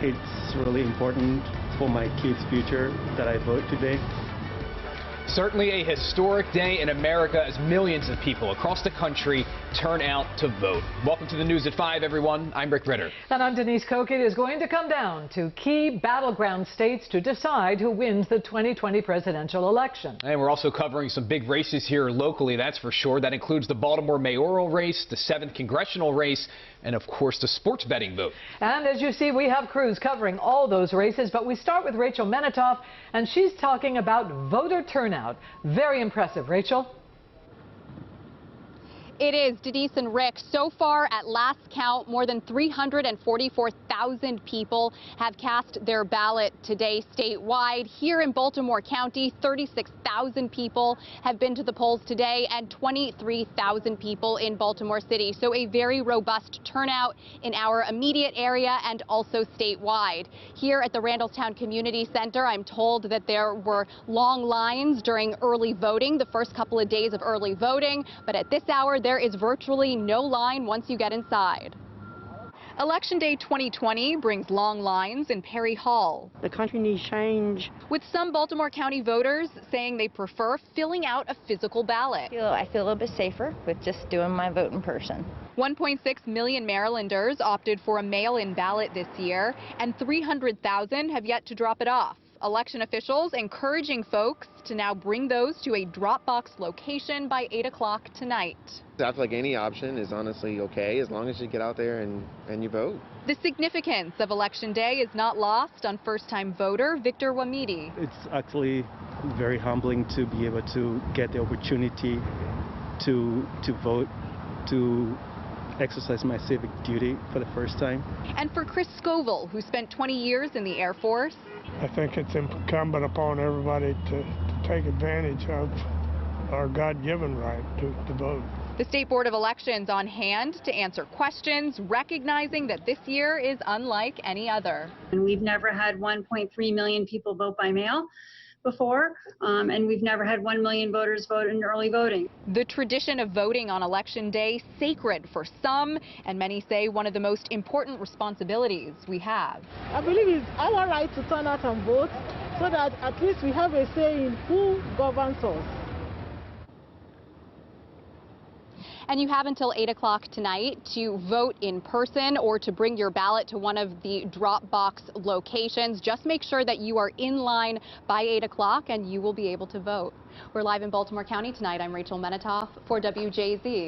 It's really important for my kids' future that I vote today. Certainly a historic day in America as millions of people across the country turn out to vote. Welcome to the News at 5, everyone. I'm Rick Ritter. And I'm Denise Koch. It is going to come down to key battleground states to decide who wins the 2020 presidential election. And we're also covering some big races here locally, that's for sure. That includes the Baltimore mayoral race, the 7th congressional race, and of course the sports betting vote. And as you see, we have crews covering all those races, but we start with Rachel Menitoff, and she's talking about voter turnout. Very impressive, Rachel. It is, Denise and Rick. So far, at last count, more than 344,000 people have cast their ballot today statewide. Here in Baltimore County, 36,000 people have been to the polls today and 23,000 people in Baltimore City. So a very robust turnout in our immediate area and also statewide. Here at the Randallstown Community Center, I'm told that there were long lines during early voting, the first couple of days of early voting, but at this hour, there is virtually no line once you get inside. Election Day 2020 brings long lines in Perry Hall. The country needs change. With some Baltimore County voters saying they prefer filling out a physical ballot. I feel a little bit safer with just doing my vote in person. 1.6 million Marylanders opted for a mail-in ballot this year, and 300,000 have yet to drop it off. Election officials encouraging folks to now bring those to a drop-box location by 8 o'clock tonight. I feel like any option is honestly okay as long as you get out there and you vote. The significance of Election Day is not lost on first-time voter Victor Wamidi. It's actually very humbling to be able to get the opportunity to vote, to exercise my civic duty for the first time. And for Chris Scoville, who spent 20 years in the Air Force, I think it's incumbent upon everybody to take advantage of our God-given right to vote. The State Board of Elections on hand to answer questions, recognizing that this year is unlike any other. And we've never had 1.3 million people vote by mail before, and we've never had 1 million voters vote in early voting. The tradition of voting on Election Day sacred for some, and many say one of the most important responsibilities we have. I believe it's our right to turn out and vote so that at least we have a say in who governs us. And you have until 8 o'clock tonight to vote in person or to bring your ballot to one of the drop box locations. Just make sure that you are in line by 8 o'clock and you will be able to vote. We're live in Baltimore County tonight. I'm Rachel Menitoff for WJZ.